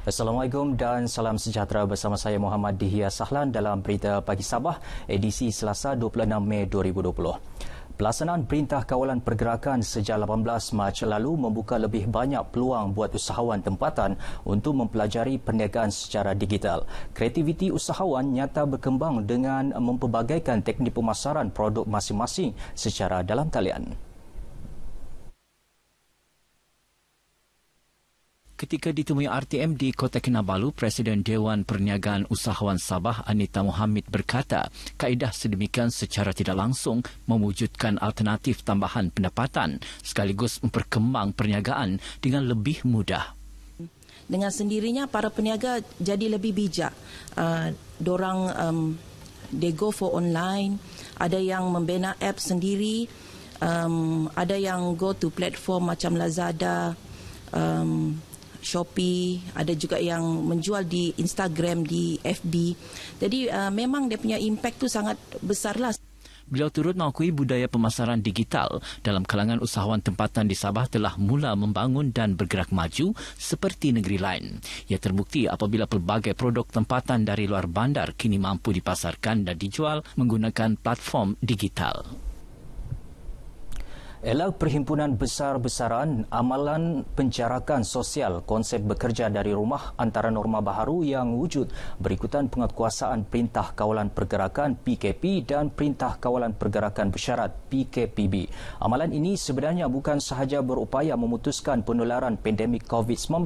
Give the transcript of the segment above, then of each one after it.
Assalamualaikum dan salam sejahtera bersama saya Muhammad Dihya Sahlan dalam Berita Pagi Sabah edisi Selasa 26 Mei 2020. Pelaksanaan Perintah Kawalan Pergerakan sejak 18 Mac lalu membuka lebih banyak peluang buat usahawan tempatan untuk mempelajari perniagaan secara digital. Kreativiti usahawan nyata berkembang dengan mempelbagaikan teknik pemasaran produk masing-masing secara dalam talian. Ketika ditemui RTM di Kota Kinabalu, Presiden Dewan Perniagaan Usahawan Sabah Anita Mohamid berkata, kaedah sedemikian secara tidak langsung mewujudkan alternatif tambahan pendapatan sekaligus memperkembang perniagaan dengan lebih mudah. Dengan sendirinya para peniaga jadi lebih bijak. They go for online, ada yang membina app sendiri, ada yang go to platform macam Lazada, Shopee, ada juga yang menjual di Instagram, di FB. Jadi memang dia punya impact tu sangat besarlah. Beliau turut mengakui budaya pemasaran digital dalam kalangan usahawan tempatan di Sabah telah mula membangun dan bergerak maju seperti negeri lain. Ia terbukti apabila pelbagai produk tempatan dari luar bandar kini mampu dipasarkan dan dijual menggunakan platform digital. Elak Perhimpunan Besar-Besaran Amalan Penjarakan Sosial konsep bekerja dari rumah antara norma baharu yang wujud berikutan penguatkuasaan Perintah Kawalan Pergerakan PKP dan Perintah Kawalan Pergerakan Bersyarat PKPB. Amalan ini sebenarnya bukan sahaja berupaya memutuskan penularan pandemik COVID-19,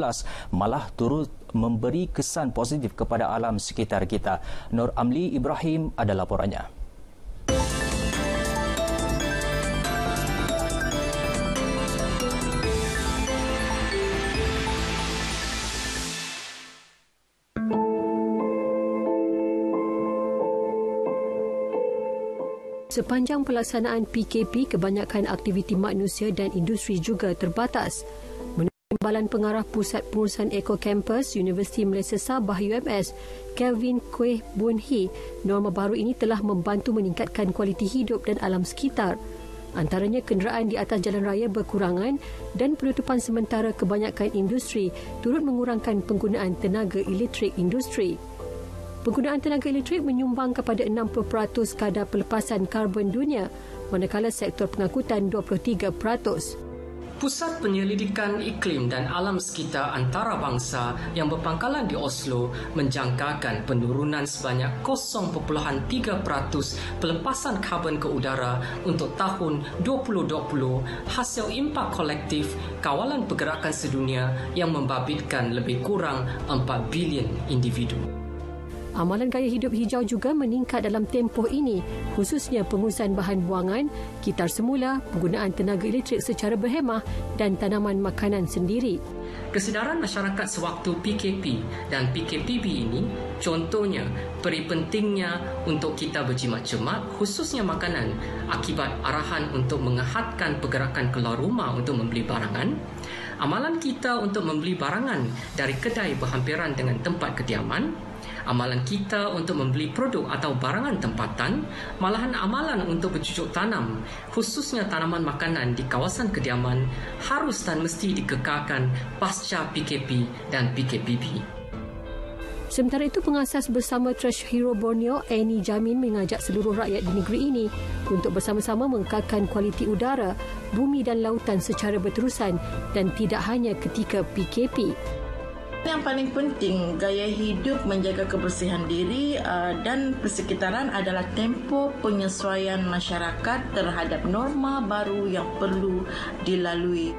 malah turut memberi kesan positif kepada alam sekitar kita. Nur Amli Ibrahim ada laporannya. Sepanjang pelaksanaan PKP, kebanyakan aktiviti manusia dan industri juga terbatas. Menurut Timbalan Pengarah Pusat Pengurusan Eko Campus Universiti Malaysia Sabah UMS, Kelvin Kueh Boon Hee, norma baru ini telah membantu meningkatkan kualiti hidup dan alam sekitar. Antaranya kenderaan di atas jalan raya berkurangan dan penutupan sementara kebanyakan industri turut mengurangkan penggunaan tenaga elektrik industri. Penggunaan tenaga elektrik menyumbang kepada 60% kadar pelepasan karbon dunia, manakala sektor pengangkutan 23%. Pusat Penyelidikan Iklim dan Alam Sekitar Antarabangsa yang berpangkalan di Oslo menjangkakan penurunan sebanyak 0.3% pelepasan karbon ke udara untuk tahun 2020 hasil impak kolektif kawalan pergerakan sedunia yang membabitkan lebih kurang 4 bilion individu. Amalan gaya hidup hijau juga meningkat dalam tempoh ini, khususnya pengurusan bahan buangan, kitar semula, penggunaan tenaga elektrik secara berhemah dan tanaman makanan sendiri. Kesedaran masyarakat sewaktu PKP dan PKPB ini contohnya beri pentingnya untuk kita berjimat-jemat khususnya makanan akibat arahan untuk mengehadkan pergerakan keluar rumah untuk membeli barangan. Amalan kita untuk membeli barangan dari kedai berhampiran dengan tempat kediaman, amalan kita untuk membeli produk atau barangan tempatan, malahan amalan untuk bercucuk tanam, khususnya tanaman makanan di kawasan kediaman, harus dan mesti dikekalkan pasca PKP dan PKPB. Sementara itu, pengasas bersama Trash Hero Borneo, Annie Jamin, mengajak seluruh rakyat di negeri ini untuk bersama-sama mengekalkan kualiti udara, bumi dan lautan secara berterusan dan tidak hanya ketika PKP. Yang paling penting, gaya hidup menjaga kebersihan diri dan persekitaran adalah tempoh penyesuaian masyarakat terhadap norma baru yang perlu dilalui.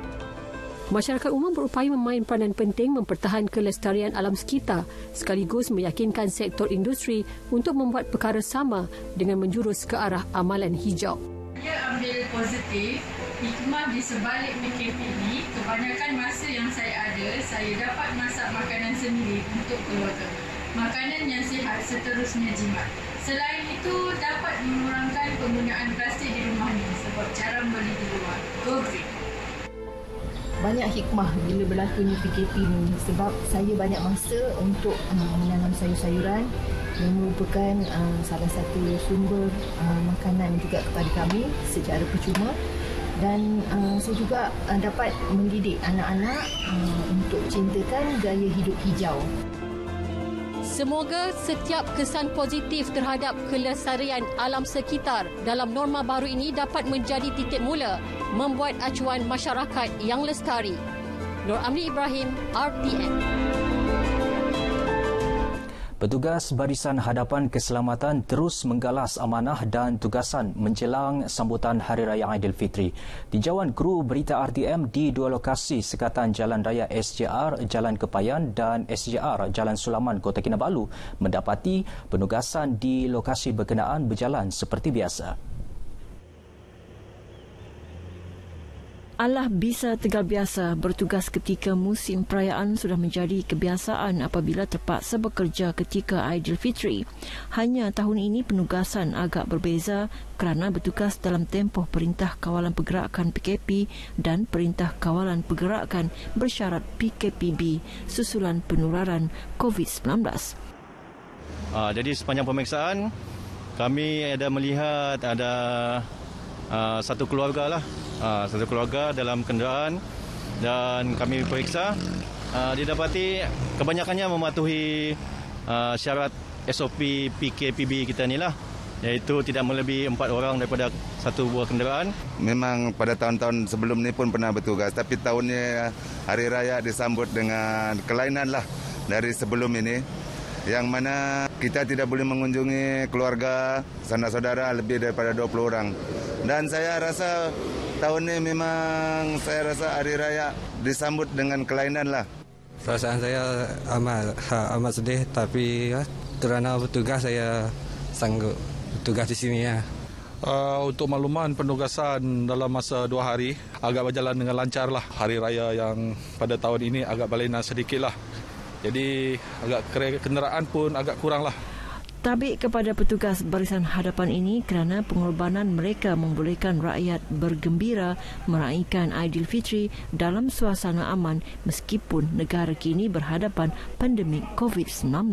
Masyarakat umum berupaya memain peranan penting mempertahankan kelestarian alam sekitar sekaligus meyakinkan sektor industri untuk membuat perkara sama dengan menjurus ke arah amalan hijau. Saya ambil positif, hikmah di sebalik PKP ini, kebanyakan masa yang saya ada, saya dapat masak makanan sendiri untuk keluarga. Makanan yang sihat seterusnya jimat. Selain itu, dapat mengurangkan penggunaan plastik di rumah ni sebab jarang beli di luar. Go green. Banyak hikmah bila berlakunya PKP ni sebab saya banyak masa untuk menanam sayur-sayuran yang merupakan salah satu sumber makanan juga kepada kami secara percuma. Dan saya juga dapat mendidik anak-anak untuk cintakan gaya hidup hijau. Semoga setiap kesan positif terhadap kelestarian alam sekitar dalam norma baru ini dapat menjadi titik mula membuat acuan masyarakat yang lestari. Nur Amri Ibrahim, RTM. Petugas Barisan Hadapan Keselamatan terus menggalas amanah dan tugasan menjelang sambutan Hari Raya Aidilfitri. Tinjauan kru berita RTM di dua lokasi sekatan Jalan Raya SJR Jalan Kepayan dan SJR Jalan Sulaman Kota Kinabalu mendapati penugasan di lokasi berkenaan berjalan seperti biasa. Allah bisa tegal biasa bertugas ketika musim perayaan sudah menjadi kebiasaan apabila terpaksa bekerja ketika Aidilfitri. Hanya tahun ini penugasan agak berbeza kerana bertugas dalam tempoh Perintah Kawalan Pergerakan PKP dan Perintah Kawalan Pergerakan bersyarat PKPB susulan penularan COVID-19. Jadi sepanjang pemeriksaan kami ada melihat ada satu keluarga dalam kenderaan dan kami periksa didapati kebanyakannya mematuhi syarat SOP PKPB kita ni lah, iaitu tidak melebihi 4 orang daripada satu buah kenderaan. Memang pada tahun-tahun sebelum ni pun pernah bertugas, tapi tahun ni Hari Raya disambut dengan kelainan lah dari sebelum ini, yang mana kita tidak boleh mengunjungi keluarga, sanak saudara lebih daripada 20 orang. Dan saya rasa tahun ini memang Hari Raya disambut dengan kelainan lah. Perasaan saya amat sedih, tapi kerana bertugas saya sanggup bertugas di sini ya. Untuk makluman, penugasan dalam masa 2 hari agak berjalan dengan lancar lah. Hari Raya yang pada tahun ini agak berlainan sedikit lah. Jadi agak kenderaan pun agak kurang lah. Tabik kepada petugas Barisan Hadapan ini kerana pengorbanan mereka membolehkan rakyat bergembira meraihkan Aidilfitri dalam suasana aman meskipun negara kini berhadapan pandemik COVID-19.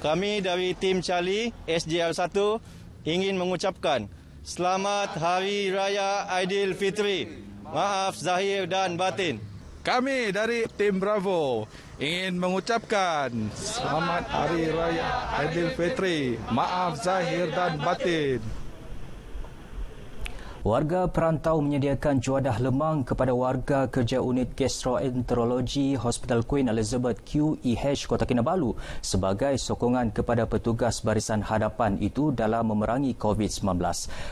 Kami dari tim Charlie SJR 1 ingin mengucapkan Selamat Hari Raya Aidilfitri. Maaf zahir dan batin. Kami dari tim Bravo ingin mengucapkan Selamat Hari Raya Aidilfitri. Maaf zahir dan batin. Warga perantau menyediakan juadah lemang kepada warga kerja unit gastroenterologi Hospital Queen Elizabeth QEH Kota Kinabalu sebagai sokongan kepada petugas Barisan Hadapan itu dalam memerangi COVID-19.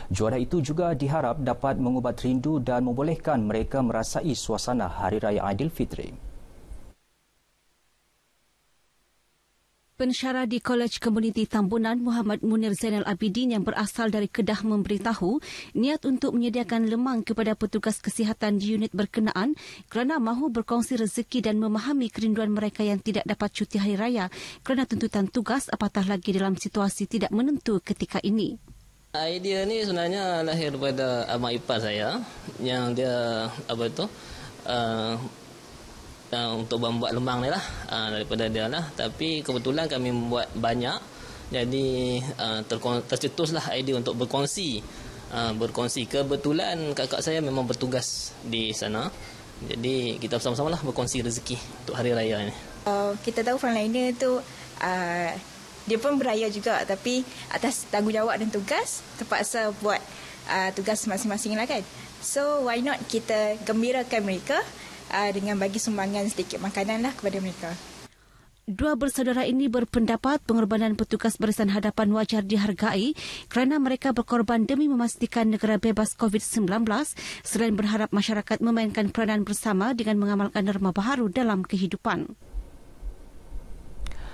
Juadah itu juga diharap dapat mengubat rindu dan membolehkan mereka merasai suasana Hari Raya Aidilfitri. Pensyarah di Kolej Komuniti Tambunan Muhammad Munir Zainal Abidin yang berasal dari Kedah memberitahu niat untuk menyediakan lemang kepada petugas kesihatan di unit berkenaan kerana mahu berkongsi rezeki dan memahami kerinduan mereka yang tidak dapat cuti hari raya kerana tuntutan tugas apatah lagi dalam situasi tidak menentu ketika ini. Idea ni sebenarnya lahir daripada abang ipar saya yang dia untuk membuat lemang ni lah daripada dia lah. Tapi kebetulan kami membuat banyak, jadi tercetuslah idea untuk berkongsi. Kebetulan kakak saya memang bertugas di sana, jadi kita bersama-sama lah berkongsi rezeki untuk hari raya ni. Kita tahu frontliner tu dia pun beraya juga, tapi atas tanggungjawab dan tugas terpaksa buat tugas masing-masing lah kan. So why not kita gembirakan mereka dengan bagi sumbangan sedikit makanan lah kepada mereka. Dua bersaudara ini berpendapat pengorbanan petugas Barisan Hadapan wajar dihargai kerana mereka berkorban demi memastikan negara bebas COVID-19 selain berharap masyarakat memainkan peranan bersama dengan mengamalkan norma baharu dalam kehidupan.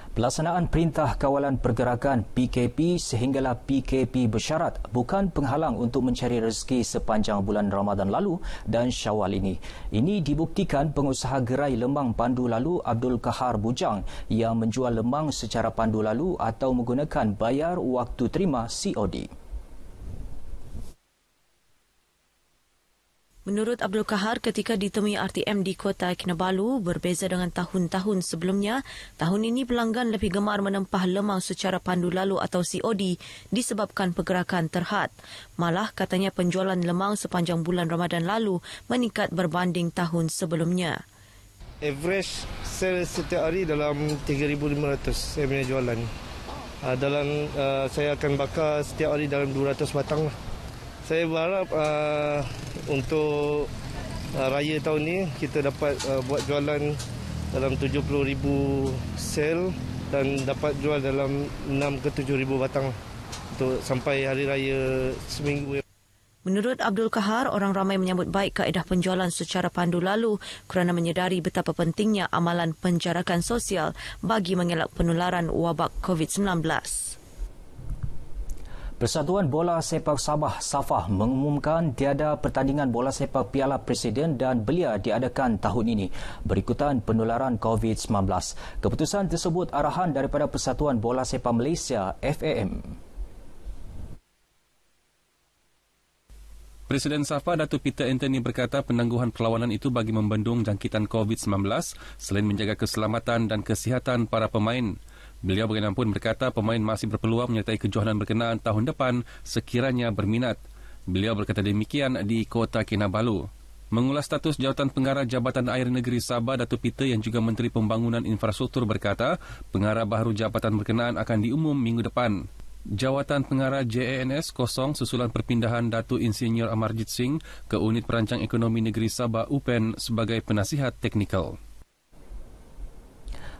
Pelaksanaan Perintah Kawalan Pergerakan PKP sehinggalah PKP bersyarat bukan penghalang untuk mencari rezeki sepanjang bulan Ramadan lalu dan Syawal ini. Ini dibuktikan pengusaha gerai lemang pandu lalu Abdul Kahar Bujang yang menjual lemang secara pandu lalu atau menggunakan bayar waktu terima COD. Menurut Abdul Kahar, ketika ditemui RTM di Kota Kinabalu, berbeza dengan tahun-tahun sebelumnya, tahun ini pelanggan lebih gemar menempah lemang secara pandu lalu atau COD disebabkan pergerakan terhad. Malah katanya penjualan lemang sepanjang bulan Ramadan lalu meningkat berbanding tahun sebelumnya. Average sale setiap hari dalam 3,500 saya punya jualan. Saya akan bakar setiap hari dalam 200 batang lah. Saya berharap untuk raya tahun ni kita dapat buat jualan dalam 70,000 sel dan dapat jual dalam 6 ke 7,000 batang untuk sampai hari raya seminggu. Menurut Abdul Kahar, orang ramai menyambut baik kaedah penjualan secara pandu lalu kerana menyedari betapa pentingnya amalan penjarakan sosial bagi mengelak penularan wabak COVID-19. Persatuan Bola Sepak Sabah SAFA mengumumkan tiada pertandingan bola sepak Piala Presiden dan Belia diadakan tahun ini berikutan penularan COVID-19. Keputusan tersebut arahan daripada Persatuan Bola Sepak Malaysia FAM. Presiden SAFA Datuk Peter Anthony berkata penangguhan perlawanan itu bagi membendung jangkitan COVID-19 selain menjaga keselamatan dan kesihatan para pemain. Beliau bagaimanapun berkata pemain masih berpeluang menyertai kejohanan berkenaan tahun depan sekiranya berminat. Beliau berkata demikian di Kota Kinabalu. Mengulas status jawatan pengarah Jabatan Air Negeri Sabah, Datuk Peter yang juga Menteri Pembangunan Infrastruktur berkata pengarah baharu jabatan berkenaan akan diumum minggu depan. Jawatan pengarah JANS kosong susulan perpindahan Datuk Insinyur Amarjit Singh ke Unit Perancang Ekonomi Negeri Sabah UPEN sebagai penasihat teknikal.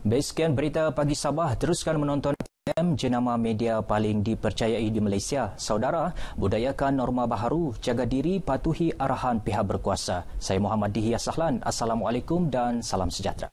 Sekian berita pagi Sabah. Teruskan menonton RTM, jenama media paling dipercayai di Malaysia. Saudara, budayakan norma baharu, jaga diri, patuhi arahan pihak berkuasa. Saya Muhammad Dihya Sahlan. Assalamualaikum dan salam sejahtera.